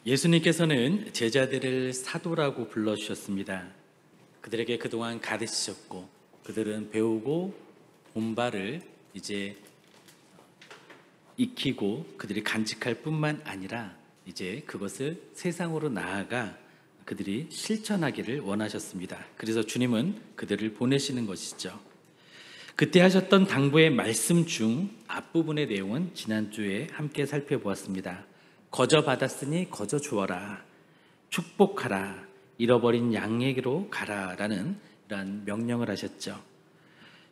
예수님께서는 제자들을 사도라고 불러주셨습니다. 그들에게 그동안 가르치셨고 그들은 배우고 본바를 이제 익히고 그들이 간직할 뿐만 아니라 이제 그것을 세상으로 나아가 그들이 실천하기를 원하셨습니다. 그래서 주님은 그들을 보내시는 것이죠. 그때 하셨던 당부의 말씀 중 앞부분의 내용은 지난주에 함께 살펴보았습니다. 거저 받았으니 거저 주어라, 축복하라, 잃어버린 양에게로 가라 라는 이러한 명령을 하셨죠.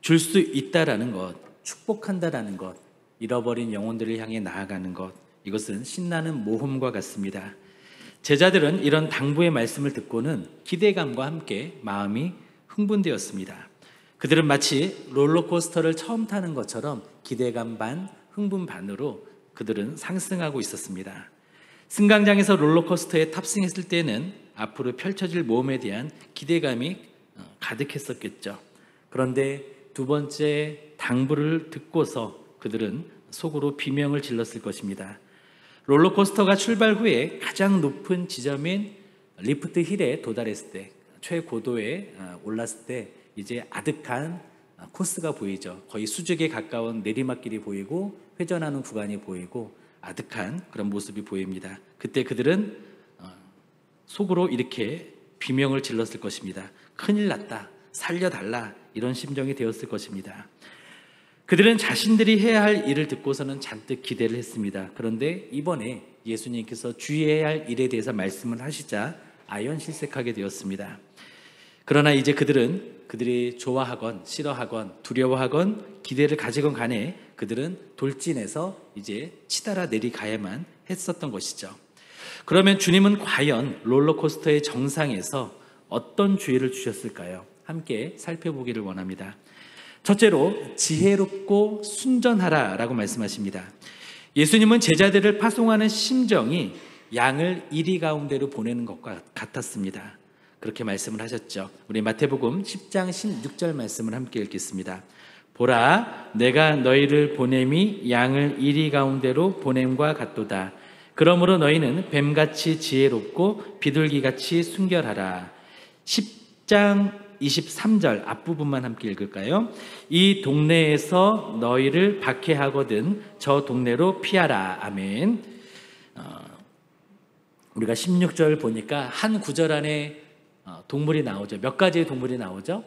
줄 수 있다라는 것, 축복한다라는 것, 잃어버린 영혼들을 향해 나아가는 것, 이것은 신나는 모험과 같습니다. 제자들은 이런 당부의 말씀을 듣고는 기대감과 함께 마음이 흥분되었습니다. 그들은 마치 롤러코스터를 처음 타는 것처럼 기대감 반, 흥분 반으로 그들은 상승하고 있었습니다. 승강장에서 롤러코스터에 탑승했을 때는 앞으로 펼쳐질 모험에 대한 기대감이 가득했었겠죠. 그런데 두 번째 당부를 듣고서 그들은 속으로 비명을 질렀을 것입니다. 롤러코스터가 출발 후에 가장 높은 지점인 리프트 힐에 도달했을 때, 최고도에 올랐을 때 이제 아득한 코스가 보이죠. 거의 수직에 가까운 내리막길이 보이고 회전하는 구간이 보이고 아득한 그런 모습이 보입니다. 그때 그들은 속으로 이렇게 비명을 질렀을 것입니다. 큰일 났다, 살려달라, 이런 심정이 되었을 것입니다. 그들은 자신들이 해야 할 일을 듣고서는 잔뜩 기대를 했습니다. 그런데 이번에 예수님께서 주의해야 할 일에 대해서 말씀을 하시자 아연실색하게 되었습니다. 그러나 이제 그들이 좋아하건 싫어하건 두려워하건 기대를 가지건 간에 그들은 돌진해서 이제 치달아 내려가야만 했었던 것이죠. 그러면 주님은 과연 롤러코스터의 정상에서 어떤 주의를 주셨을까요? 함께 살펴보기를 원합니다. 첫째로 지혜롭고 순전하라 라고 말씀하십니다. 예수님은 제자들을 파송하는 심정이 양을 이리 가운데로 보내는 것과 같았습니다. 그렇게 말씀을 하셨죠. 우리 마태복음 10장 16절 말씀을 함께 읽겠습니다. 보라, 내가 너희를 보냄이 양을 이리 가운데로 보냄과 같도다. 그러므로 너희는 뱀같이 지혜롭고 비둘기같이 순결하라. 10장 23절 앞부분만 함께 읽을까요? 이 동네에서 너희를 박해하거든 저 동네로 피하라. 아멘. 우리가 16절 보니까 한 구절 안에 동물이 나오죠. 몇 가지의 동물이 나오죠?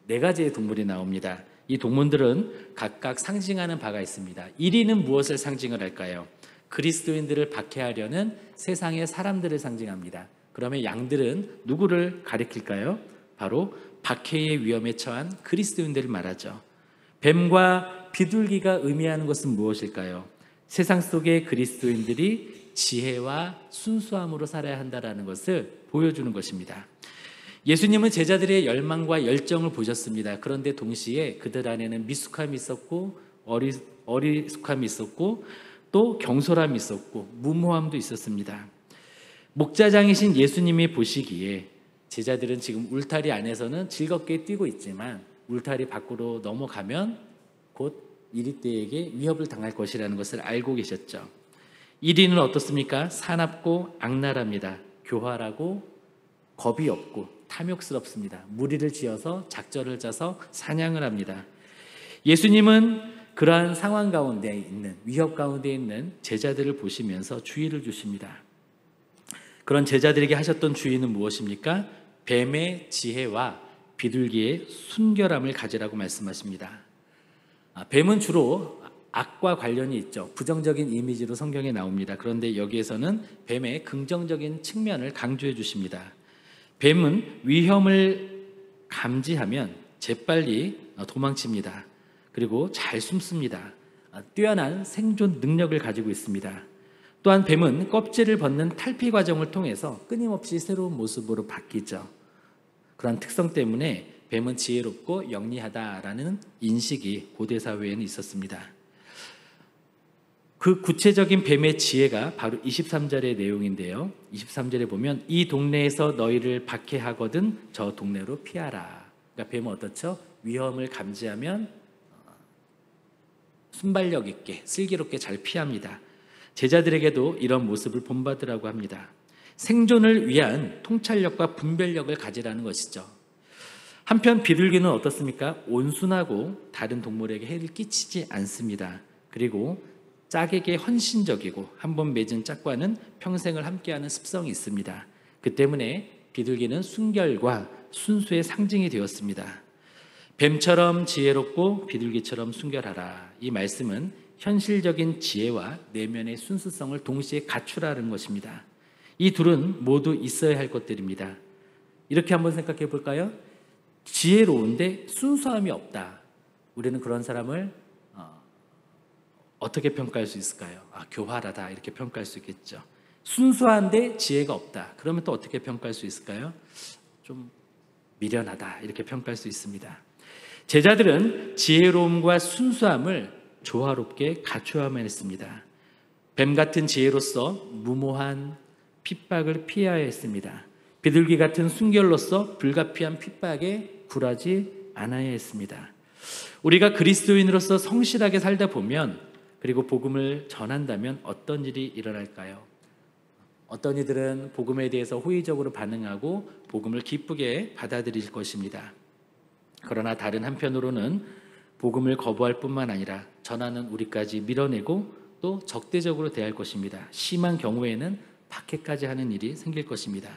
4가지의 동물이 나옵니다. 이 동물들은 각각 상징하는 바가 있습니다. 1위는 무엇을 상징을 할까요? 그리스도인들을 박해하려는 세상의 사람들을 상징합니다. 그러면 양들은 누구를 가리킬까요? 바로 박해의 위험에 처한 그리스도인들을 말하죠. 뱀과 비둘기가 의미하는 것은 무엇일까요? 세상 속의 그리스도인들이 지혜와 순수함으로 살아야 한다는 것을 보여주는 것입니다. 예수님은 제자들의 열망과 열정을 보셨습니다. 그런데 동시에 그들 안에는 미숙함이 있었고 어리숙함이 있었고 또 경솔함이 있었고 무모함도 있었습니다. 목자장이신 예수님이 보시기에 제자들은 지금 울타리 안에서는 즐겁게 뛰고 있지만 울타리 밖으로 넘어가면 곧 이리떼에게 위협을 당할 것이라는 것을 알고 계셨죠. 1위는 어떻습니까? 사납고 악랄합니다. 교활하고 겁이 없고 탐욕스럽습니다. 무리를 지어서 작전을 짜서 사냥을 합니다. 예수님은 그러한 상황 가운데 있는, 위협 가운데 있는 제자들을 보시면서 주의를 주십니다. 그런 제자들에게 하셨던 주의는 무엇입니까? 뱀의 지혜와 비둘기의 순결함을 가지라고 말씀하십니다. 뱀은 주로 악과 관련이 있죠. 부정적인 이미지로 성경에 나옵니다. 그런데 여기에서는 뱀의 긍정적인 측면을 강조해 주십니다. 뱀은 위험을 감지하면 재빨리 도망칩니다. 그리고 잘 숨습니다. 뛰어난 생존 능력을 가지고 있습니다. 또한 뱀은 껍질을 벗는 탈피 과정을 통해서 끊임없이 새로운 모습으로 바뀌죠. 그런 특성 때문에 뱀은 지혜롭고 영리하다라는 인식이 고대 사회에는 있었습니다. 그 구체적인 뱀의 지혜가 바로 23절의 내용인데요. 23절에 보면 이 동네에서 너희를 박해하거든 저 동네로 피하라. 그러니까 뱀은 어떻죠? 위험을 감지하면 순발력 있게 슬기롭게 잘 피합니다. 제자들에게도 이런 모습을 본받으라고 합니다. 생존을 위한 통찰력과 분별력을 가지라는 것이죠. 한편 비둘기는 어떻습니까? 온순하고 다른 동물에게 해를 끼치지 않습니다. 그리고 짝에게 헌신적이고 한번 맺은 짝과는 평생을 함께하는 습성이 있습니다. 그 때문에 비둘기는 순결과 순수의 상징이 되었습니다. 뱀처럼 지혜롭고 비둘기처럼 순결하라. 이 말씀은 현실적인 지혜와 내면의 순수성을 동시에 갖추라는 것입니다. 이 둘은 모두 있어야 할 것들입니다. 이렇게 한번 생각해 볼까요? 지혜로운데 순수함이 없다. 우리는 그런 사람을 어떻게 평가할 수 있을까요? 교활하다 이렇게 평가할 수 있겠죠. 순수한데 지혜가 없다. 그러면 또 어떻게 평가할 수 있을까요? 좀 미련하다 이렇게 평가할 수 있습니다. 제자들은 지혜로움과 순수함을 조화롭게 갖추어야만 했습니다. 뱀 같은 지혜로서 무모한 핍박을 피해야 했습니다. 비둘기 같은 순결로서 불가피한 핍박에 굴하지 않아야 했습니다. 우리가 그리스도인으로서 성실하게 살다 보면 그리고 복음을 전한다면 어떤 일이 일어날까요? 어떤 이들은 복음에 대해서 호의적으로 반응하고 복음을 기쁘게 받아들일 것입니다. 그러나 다른 한편으로는 복음을 거부할 뿐만 아니라 전하는 우리까지 밀어내고 또 적대적으로 대할 것입니다. 심한 경우에는 박해까지 하는 일이 생길 것입니다.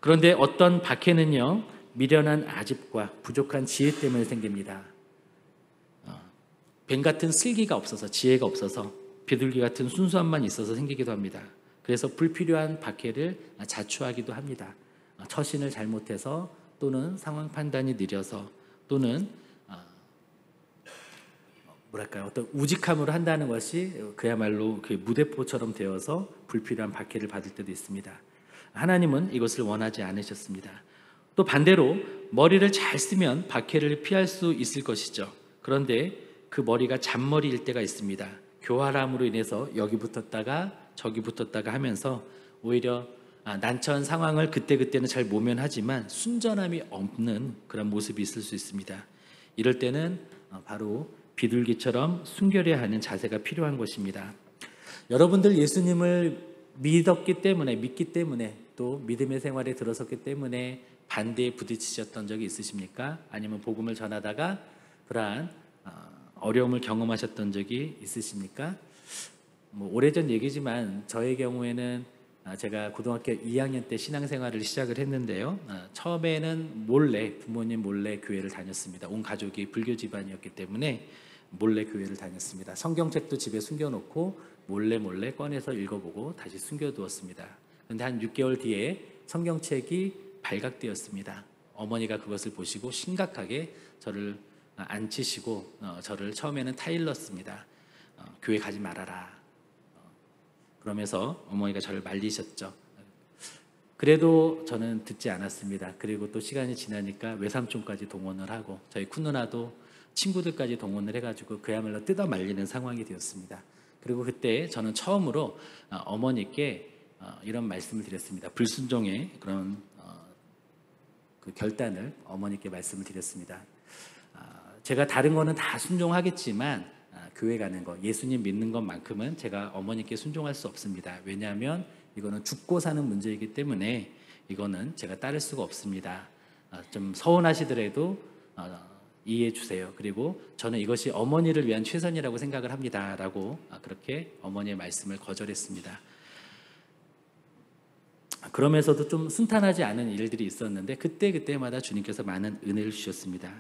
그런데 어떤 박해는요, 미련한 아집과 부족한 지혜 때문에 생깁니다. 뱀 같은 슬기가 없어서, 지혜가 없어서, 비둘기 같은 순수함만 있어서 생기기도 합니다. 그래서 불필요한 박해를 자초하기도 합니다. 처신을 잘못해서 또는 상황 판단이 느려서 또는 어떤 우직함으로 한다는 것이 그야말로 그 무대포처럼 되어서 불필요한 박해를 받을 때도 있습니다. 하나님은 이것을 원하지 않으셨습니다. 또 반대로 머리를 잘 쓰면 박해를 피할 수 있을 것이죠. 그런데 그 머리가 잔머리일 때가 있습니다. 교활함으로 인해서 여기 붙었다가 저기 붙었다가 하면서 오히려 난처한 상황을 그때그때는 잘 모면하지만 순전함이 없는 그런 모습이 있을 수 있습니다. 이럴 때는 바로 비둘기처럼 순결해야 하는 자세가 필요한 것입니다. 여러분들 예수님을 믿기 때문에 또 믿음의 생활에 들어섰기 때문에 반대에 부딪히셨던 적이 있으십니까? 아니면 복음을 전하다가 그러한 어려움을 경험하셨던 적이 있으십니까? 오래전 얘기지만 저의 경우에는 제가 고등학교 2학년 때 신앙생활을 시작을 했는데요. 처음에는 부모님 몰래 교회를 다녔습니다. 온 가족이 불교 집안이었기 때문에 몰래 교회를 다녔습니다. 성경책도 집에 숨겨놓고 몰래 꺼내서 읽어보고 다시 숨겨두었습니다. 그런데 한 6개월 뒤에 성경책이 발각되었습니다. 어머니가 그것을 보시고 심각하게 저를 앉히시고 저를 처음에는 타일렀습니다. 교회 가지 말아라. 그러면서 어머니가 저를 말리셨죠. 그래도 저는 듣지 않았습니다. 그리고 또 시간이 지나니까 외삼촌까지 동원을 하고 저희 큰누나도 친구들까지 동원을 해가지고 그야말로 뜯어 말리는 상황이 되었습니다. 그리고 그때 저는 처음으로 어머니께 이런 말씀을 드렸습니다. 불순종의 그런 그 결단을 어머니께 말씀을 드렸습니다. 제가 다른 거는 다 순종하겠지만 교회 가는 거, 예수님 믿는 것만큼은 제가 어머니께 순종할 수 없습니다. 왜냐하면 이거는 죽고 사는 문제이기 때문에 이거는 제가 따를 수가 없습니다. 좀 서운하시더라도 이해해 주세요. 그리고 저는 이것이 어머니를 위한 최선이라고 생각을 합니다. 라고 그렇게 어머니의 말씀을 거절했습니다. 그러면서도 좀 순탄하지 않은 일들이 있었는데 그때마다 주님께서 많은 은혜를 주셨습니다.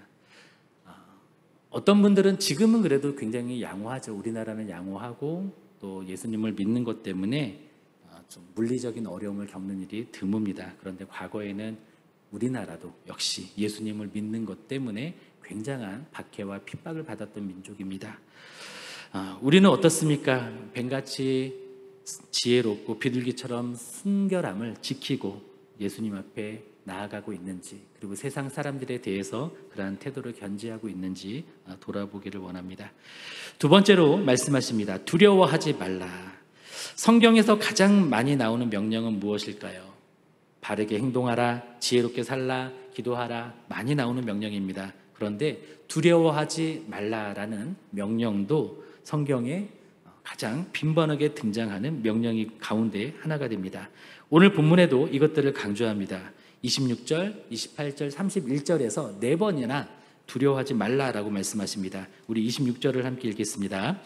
어떤 분들은 지금은 그래도 굉장히 양호하죠. 우리나라는 양호하고 또 예수님을 믿는 것 때문에 좀 물리적인 어려움을 겪는 일이 드뭅니다. 그런데 과거에는 우리나라도 역시 예수님을 믿는 것 때문에 굉장한 박해와 핍박을 받았던 민족입니다. 우리는 어떻습니까? 뱀같이 지혜롭고 비둘기처럼 순결함을 지키고 예수님 앞에 나아가고 있는지, 그리고 세상 사람들에 대해서 그러한 태도를 견지하고 있는지 돌아보기를 원합니다. 두 번째로 말씀하십니다. 두려워하지 말라. 성경에서 가장 많이 나오는 명령은 무엇일까요? 바르게 행동하라, 지혜롭게 살라, 기도하라, 많이 나오는 명령입니다. 그런데 두려워하지 말라라는 명령도 성경에 가장 빈번하게 등장하는 명령이 가운데 하나가 됩니다. 오늘 본문에도 이것들을 강조합니다. 26절, 28절, 31절에서 4번이나 두려워하지 말라라고 말씀하십니다. 우리 26절을 함께 읽겠습니다.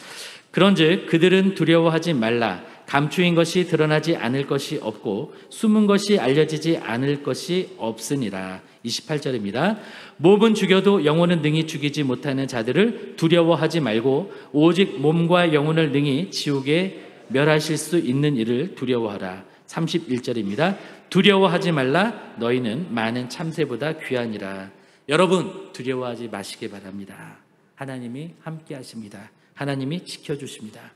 그런즉 그들은 두려워하지 말라. 감추인 것이 드러나지 않을 것이 없고 숨은 것이 알려지지 않을 것이 없으니라. 28절입니다. 몸은 죽여도 영혼은 능히 죽이지 못하는 자들을 두려워하지 말고 오직 몸과 영혼을 능히 지옥에 멸하실 수 있는 이를 두려워하라. 31절입니다. 두려워하지 말라. 너희는 많은 참새보다 귀하니라. 여러분, 두려워하지 마시기 바랍니다. 하나님이 함께 하십니다. 하나님이 지켜주십니다.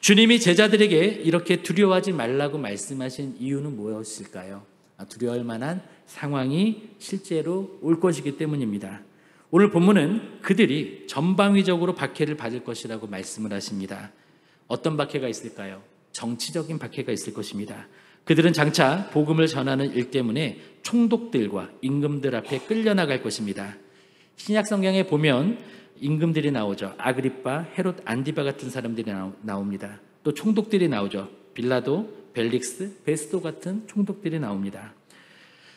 주님이 제자들에게 이렇게 두려워하지 말라고 말씀하신 이유는 무엇일까요? 두려워할 만한 상황이 실제로 올 것이기 때문입니다. 오늘 본문은 그들이 전방위적으로 박해를 받을 것이라고 말씀을 하십니다. 어떤 박해가 있을까요? 정치적인 박해가 있을 것입니다. 그들은 장차 복음을 전하는 일 때문에 총독들과 임금들 앞에 끌려나갈 것입니다. 신약 성경에 보면 임금들이 나오죠. 아그리빠, 헤롯, 안디바 같은 사람들이 나옵니다. 또 총독들이 나오죠. 빌라도, 벨릭스, 베스도 같은 총독들이 나옵니다.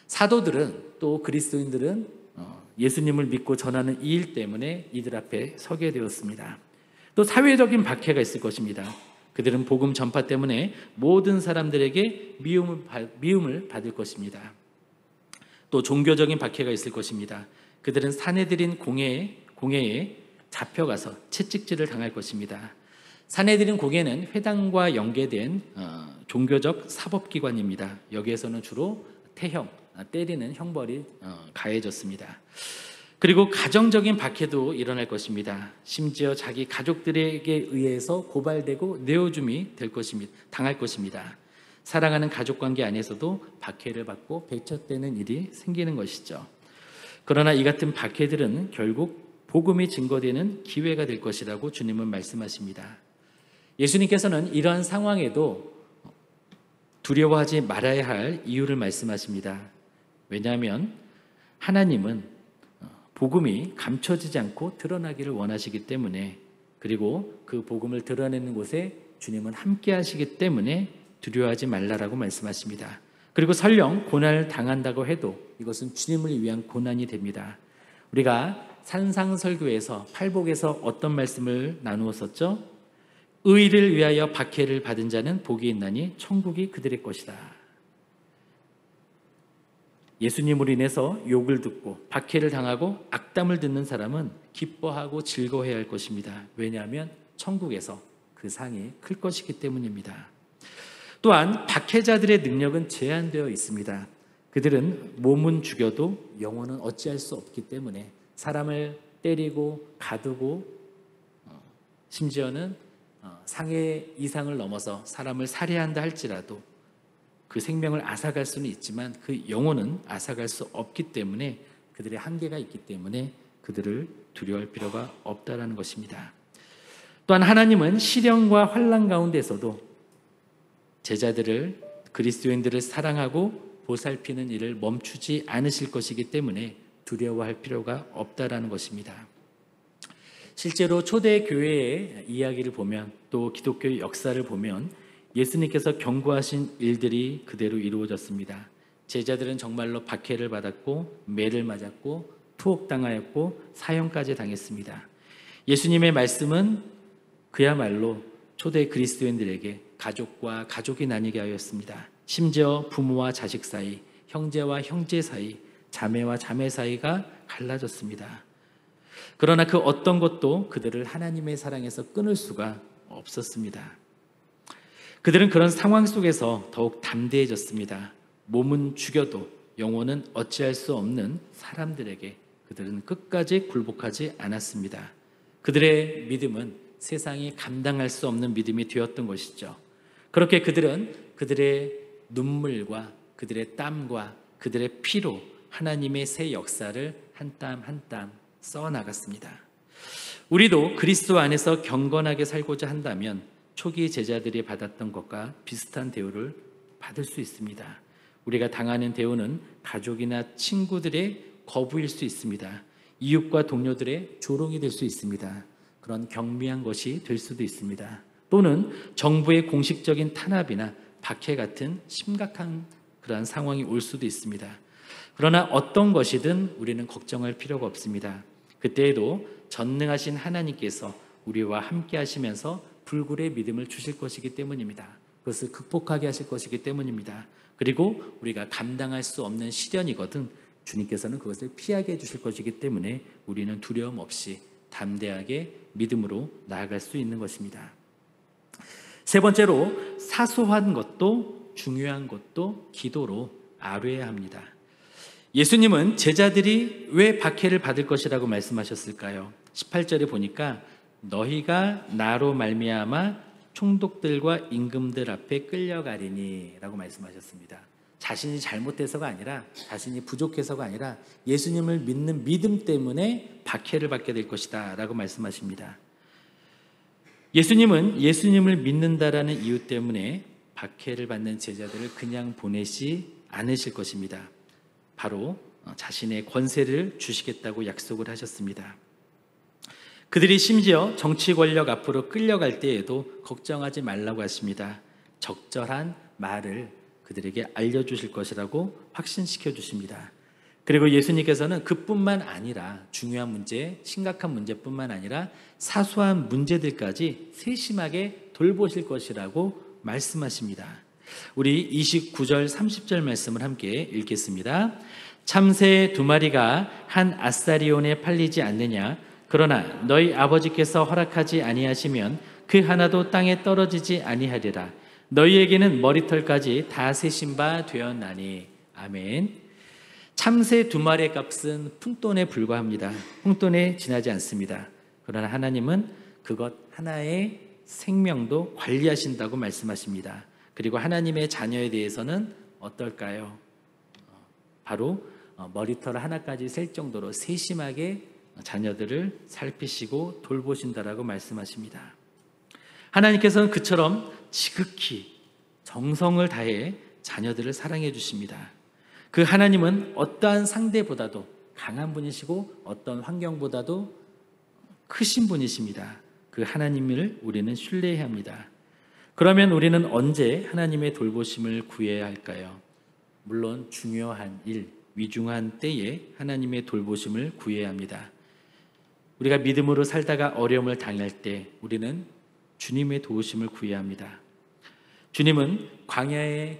사도들은 또 그리스도인들은 예수님을 믿고 전하는 이 일 때문에 이들 앞에 서게 되었습니다. 또 사회적인 박해가 있을 것입니다. 그들은 복음 전파 때문에 모든 사람들에게 미움을 받을 것입니다. 또 종교적인 박해가 있을 것입니다. 그들은 사내들인 공회에 잡혀가서 채찍질을 당할 것입니다. 사내들인 공회는 회당과 연계된 종교적 사법기관입니다. 여기에서는 주로 태형, 때리는 형벌이 가해졌습니다. 그리고 가정적인 박해도 일어날 것입니다. 심지어 자기 가족들에게 의해서 고발되고 내어줌이 당할 것입니다. 사랑하는 가족관계 안에서도 박해를 받고 배척되는 일이 생기는 것이죠. 그러나 이 같은 박해들은 결국 복음이 증거되는 기회가 될 것이라고 주님은 말씀하십니다. 예수님께서는 이러한 상황에도 두려워하지 말아야 할 이유를 말씀하십니다. 왜냐하면 하나님은 복음이 감춰지지 않고 드러나기를 원하시기 때문에, 그리고 그 복음을 드러내는 곳에 주님은 함께 하시기 때문에 두려워하지 말라라고 말씀하십니다. 그리고 설령 고난을 당한다고 해도 이것은 주님을 위한 고난이 됩니다. 우리가 산상설교에서 팔복에서 어떤 말씀을 나누었었죠? 의를 위하여 박해를 받은 자는 복이 있나니 천국이 그들의 것이다. 예수님으로 인해서 욕을 듣고 박해를 당하고 악담을 듣는 사람은 기뻐하고 즐거워해야 할 것입니다. 왜냐하면 천국에서 그 상이 클 것이기 때문입니다. 또한 박해자들의 능력은 제한되어 있습니다. 그들은 몸은 죽여도 영혼은 어찌할 수 없기 때문에 사람을 때리고 가두고 심지어는 상해 이상을 넘어서 사람을 살해한다 할지라도 그 생명을 앗아갈 수는 있지만 그 영혼은 앗아갈 수 없기 때문에, 그들의 한계가 있기 때문에 그들을 두려워할 필요가 없다라는 것입니다. 또한 하나님은 시련과 환난 가운데서도 제자들을, 그리스도인들을 사랑하고 보살피는 일을 멈추지 않으실 것이기 때문에 두려워할 필요가 없다라는 것입니다. 실제로 초대 교회의 이야기를 보면, 또 기독교의 역사를 보면 예수님께서 경고하신 일들이 그대로 이루어졌습니다. 제자들은 정말로 박해를 받았고 매를 맞았고 투옥당하였고 사형까지 당했습니다. 예수님의 말씀은 그야말로 초대 그리스도인들에게 가족과 가족이 나뉘게 하였습니다. 심지어 부모와 자식 사이, 형제와 형제 사이, 자매와 자매 사이가 갈라졌습니다. 그러나 그 어떤 것도 그들을 하나님의 사랑에서 끊을 수가 없었습니다. 그들은 그런 상황 속에서 더욱 담대해졌습니다. 몸은 죽여도 영혼은 어찌할 수 없는 사람들에게 그들은 끝까지 굴복하지 않았습니다. 그들의 믿음은 세상이 감당할 수 없는 믿음이 되었던 것이죠. 그렇게 그들은 그들의 눈물과 그들의 땀과 그들의 피로 하나님의 새 역사를 한 땀 한 땀 써나갔습니다. 우리도 그리스도 안에서 경건하게 살고자 한다면 초기 제자들이 받았던 것과 비슷한 대우를 받을 수 있습니다. 우리가 당하는 대우는 가족이나 친구들의 거부일 수 있습니다. 이웃과 동료들의 조롱이 될 수 있습니다. 그런 경미한 것이 될 수도 있습니다. 또는 정부의 공식적인 탄압이나 박해 같은 심각한 그러한 상황이 올 수도 있습니다. 그러나 어떤 것이든 우리는 걱정할 필요가 없습니다. 그때에도 전능하신 하나님께서 우리와 함께 하시면서 불굴의 믿음을 주실 것이기 때문입니다. 그것을 극복하게 하실 것이기 때문입니다. 그리고 우리가 감당할 수 없는 시련이거든 주님께서는 그것을 피하게 해주실 것이기 때문에 우리는 두려움 없이 담대하게 믿음으로 나아갈 수 있는 것입니다. 세 번째로, 사소한 것도 중요한 것도 기도로 아뢰야 합니다. 예수님은 제자들이 왜 박해를 받을 것이라고 말씀하셨을까요? 18절에 보니까 너희가 나로 말미암아 총독들과 임금들 앞에 끌려가리니 라고 말씀하셨습니다. 자신이 잘못해서가 아니라, 자신이 부족해서가 아니라 예수님을 믿는 믿음 때문에 박해를 받게 될 것이다 라고 말씀하십니다. 예수님은 예수님을 믿는다라는 이유 때문에 박해를 받는 제자들을 그냥 보내지 않으실 것입니다. 바로 자신의 권세를 주시겠다고 약속을 하셨습니다. 그들이 심지어 정치 권력 앞으로 끌려갈 때에도 걱정하지 말라고 하십니다. 적절한 말을 그들에게 알려주실 것이라고 확신시켜 주십니다. 그리고 예수님께서는 그뿐만 아니라 중요한 문제, 심각한 문제뿐만 아니라 사소한 문제들까지 세심하게 돌보실 것이라고 말씀하십니다. 우리 29절 30절 말씀을 함께 읽겠습니다. 참새 2마리가 한 아사리온에 팔리지 않느냐? 그러나 너희 아버지께서 허락하지 아니하시면 그 하나도 땅에 떨어지지 아니하리라. 너희에게는 머리털까지 다 세신 바 되었나니. 아멘. 참새 2마리의 값은 푼돈에 불과합니다. 푼돈에 지나지 않습니다. 그러나 하나님은 그것 하나의 생명도 관리하신다고 말씀하십니다. 그리고 하나님의 자녀에 대해서는 어떨까요? 바로 머리털 하나까지 셀 정도로 세심하게 자녀들을 살피시고 돌보신다라고 말씀하십니다. 하나님께서는 그처럼 지극히 정성을 다해 자녀들을 사랑해 주십니다. 그 하나님은 어떠한 상대보다도 강한 분이시고 어떤 환경보다도 크신 분이십니다. 그 하나님을 우리는 신뢰해야 합니다. 그러면 우리는 언제 하나님의 돌보심을 구해야 할까요? 물론 중요한 일, 위중한 때에 하나님의 돌보심을 구해야 합니다. 우리가 믿음으로 살다가 어려움을 당할 때 우리는 주님의 도우심을 구해야 합니다. 주님은 광야의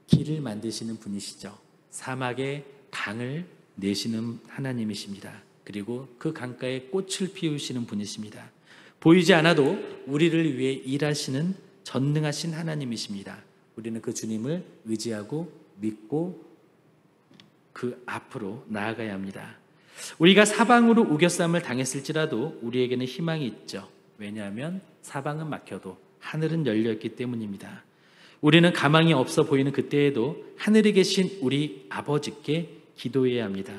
길을 만드시는 분이시죠. 사막에 강을 내시는 하나님이십니다. 그리고 그 강가에 꽃을 피우시는 분이십니다. 보이지 않아도 우리를 위해 일하시는 전능하신 하나님이십니다. 우리는 그 주님을 의지하고 믿고 그 앞으로 나아가야 합니다. 우리가 사방으로 우겨쌈을 당했을지라도 우리에게는 희망이 있죠. 왜냐하면 사방은 막혀도 하늘은 열려있기 때문입니다. 우리는 가망이 없어 보이는 그때에도 하늘에 계신 우리 아버지께 기도해야 합니다.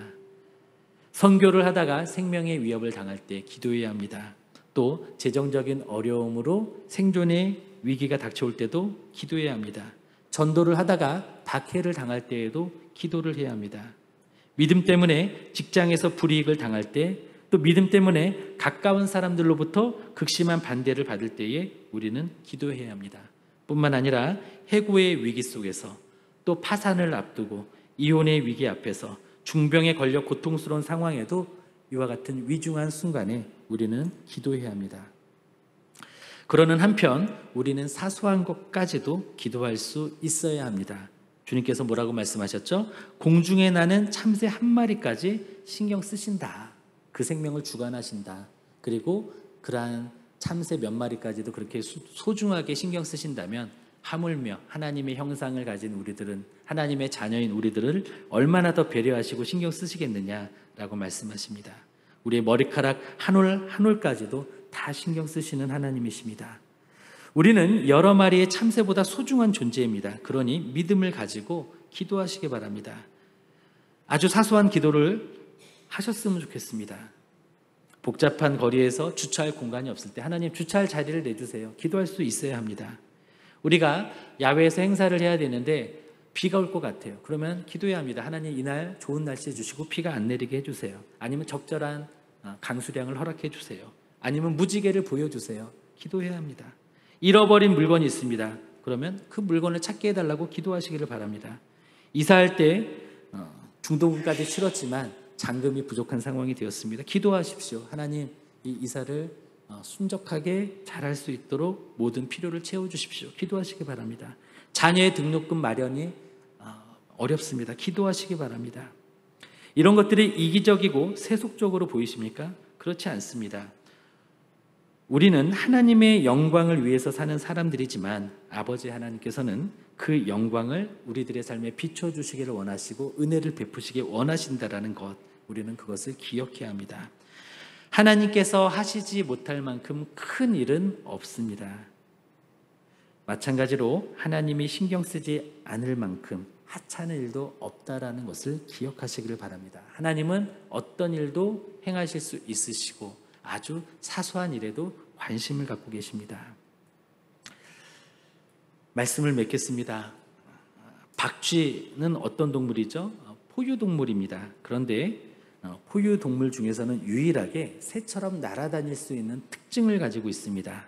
선교를 하다가 생명의 위협을 당할 때 기도해야 합니다. 또 재정적인 어려움으로 생존의 위기가 닥쳐올 때도 기도해야 합니다. 전도를 하다가 박해를 당할 때에도 기도를 해야 합니다. 믿음 때문에 직장에서 불이익을 당할 때, 또 믿음 때문에 가까운 사람들로부터 극심한 반대를 받을 때에 우리는 기도해야 합니다. 뿐만 아니라 해고의 위기 속에서, 또 파산을 앞두고 이혼의 위기 앞에서, 중병에 걸려 고통스러운 상황에도 이와 같은 위중한 순간에 우리는 기도해야 합니다. 그러는 한편 우리는 사소한 것까지도 기도할 수 있어야 합니다. 주님께서 뭐라고 말씀하셨죠? 공중에 나는 참새 1마리까지 신경 쓰신다. 그 생명을 주관하신다. 그리고 그러한 참새 몇 마리까지도 그렇게 소중하게 신경 쓰신다면 하물며 하나님의 형상을 가진 우리들은, 하나님의 자녀인 우리들을 얼마나 더 배려하시고 신경 쓰시겠느냐라고 말씀하십니다. 우리의 머리카락 한 올 한 올까지도 다 신경 쓰시는 하나님이십니다. 우리는 여러 마리의 참새보다 소중한 존재입니다. 그러니 믿음을 가지고 기도하시기 바랍니다. 아주 사소한 기도를 하셨으면 좋겠습니다. 복잡한 거리에서 주차할 공간이 없을 때 하나님 주차할 자리를 내주세요. 기도할 수 있어야 합니다. 우리가 야외에서 행사를 해야 되는데 비가 올 것 같아요. 그러면 기도해야 합니다. 하나님 이날 좋은 날씨 주시고 비가 안 내리게 해주세요. 아니면 적절한 강수량을 허락해 주세요. 아니면 무지개를 보여주세요. 기도해야 합니다. 잃어버린 물건이 있습니다. 그러면 그 물건을 찾게 해달라고 기도하시기를 바랍니다. 이사할 때 중도금까지 치렀지만 잔금이 부족한 상황이 되었습니다. 기도하십시오. 하나님, 이 이사를 순적하게 잘할 수 있도록 모든 필요를 채워주십시오. 기도하시기 바랍니다. 자녀의 등록금 마련이 어렵습니다. 기도하시기 바랍니다. 이런 것들이 이기적이고 세속적으로 보이십니까? 그렇지 않습니다. 우리는 하나님의 영광을 위해서 사는 사람들이지만 아버지 하나님께서는 그 영광을 우리들의 삶에 비춰주시기를 원하시고 은혜를 베푸시기 원하신다라는 것, 우리는 그것을 기억해야 합니다. 하나님께서 하시지 못할 만큼 큰 일은 없습니다. 마찬가지로 하나님이 신경 쓰지 않을 만큼 하찮은 일도 없다라는 것을 기억하시기를 바랍니다. 하나님은 어떤 일도 행하실 수 있으시고 아주 사소한 일에도 관심을 갖고 계십니다. 말씀을 맺겠습니다. 박쥐는 어떤 동물이죠? 포유동물입니다. 그런데 포유동물 중에서는 유일하게 새처럼 날아다닐 수 있는 특징을 가지고 있습니다.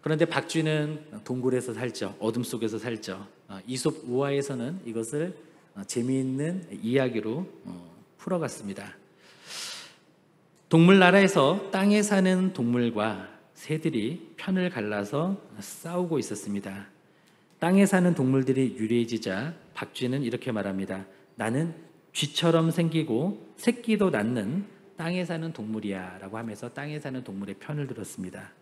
그런데 박쥐는 동굴에서 살죠. 어둠 속에서 살죠. 이솝 우화에서는 이것을 재미있는 이야기로 풀어갔습니다. 동물나라에서 땅에 사는 동물과 새들이 편을 갈라서 싸우고 있었습니다. 땅에 사는 동물들이 유리해지자 박쥐는 이렇게 말합니다. 나는 쥐처럼 생기고 새끼도 낳는 땅에 사는 동물이야 라고 하면서 땅에 사는 동물의 편을 들었습니다.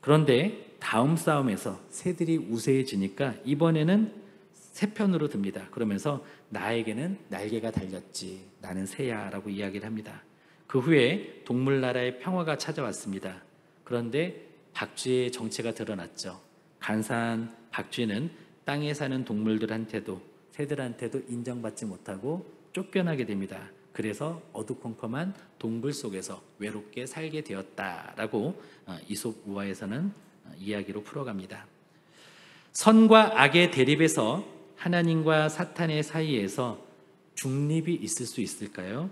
그런데 다음 싸움에서 새들이 우세해지니까 이번에는 새 편으로 듭니다. 그러면서 나에게는 날개가 달렸지, 나는 새야 라고 이야기를 합니다. 그 후에 동물나라의 평화가 찾아왔습니다. 그런데 박쥐의 정체가 드러났죠. 간사한 박쥐는 땅에 사는 동물들한테도 새들한테도 인정받지 못하고 쫓겨나게 됩니다. 그래서 어두컴컴한 동굴 속에서 외롭게 살게 되었다라고 이솝 우화에서는 이야기로 풀어갑니다. 선과 악의 대립에서 하나님과 사탄의 사이에서 중립이 있을 수 있을까요?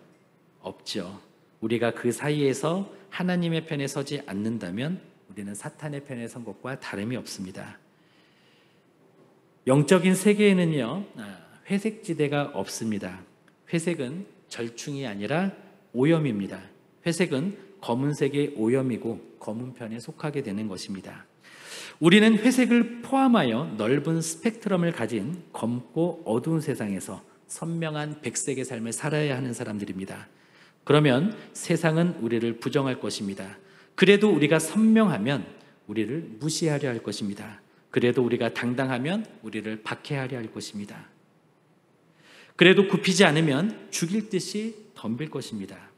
없죠. 우리가 그 사이에서 하나님의 편에 서지 않는다면 우리는 사탄의 편에 선 것과 다름이 없습니다. 영적인 세계에는요, 회색지대가 없습니다. 회색은 절충이 아니라 오염입니다. 회색은 검은색의 오염이고 검은 편에 속하게 되는 것입니다. 우리는 회색을 포함하여 넓은 스펙트럼을 가진 검고 어두운 세상에서 선명한 백색의 삶을 살아야 하는 사람들입니다. 그러면 세상은 우리를 부정할 것입니다. 그래도 우리가 선명하면 우리를 무시하려 할 것입니다. 그래도 우리가 당당하면 우리를 박해하려 할 것입니다. 그래도 굽히지 않으면 죽일 듯이 덤빌 것입니다.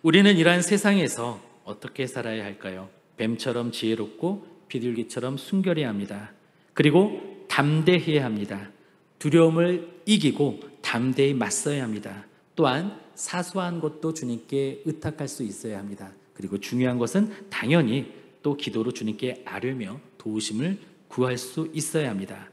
우리는 이러한 세상에서 어떻게 살아야 할까요? 뱀처럼 지혜롭고 비둘기처럼 순결해야 합니다. 그리고 담대해야 합니다. 두려움을 이기고 담대히 맞서야 합니다. 또한 사소한 것도 주님께 의탁할 수 있어야 합니다. 그리고 중요한 것은 당연히 또 기도로 주님께 아뢰며 도우심을 구할 수 있어야 합니다.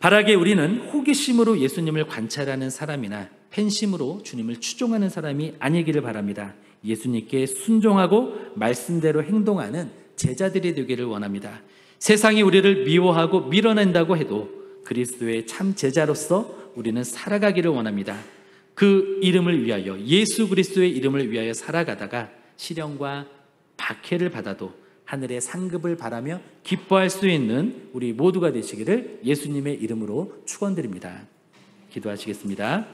바라게 우리는 호기심으로 예수님을 관찰하는 사람이나 팬심으로 주님을 추종하는 사람이 아니기를 바랍니다. 예수님께 순종하고 말씀대로 행동하는 제자들이 되기를 원합니다. 세상이 우리를 미워하고 밀어낸다고 해도 그리스도의 참 제자로서 우리는 살아가기를 원합니다. 그 이름을 위하여, 예수 그리스도의 이름을 위하여 살아가다가 시련과 박해를 받아도 하늘의 상급을 바라며 기뻐할 수 있는 우리 모두가 되시기를 예수님의 이름으로 축원드립니다. 기도하시겠습니다.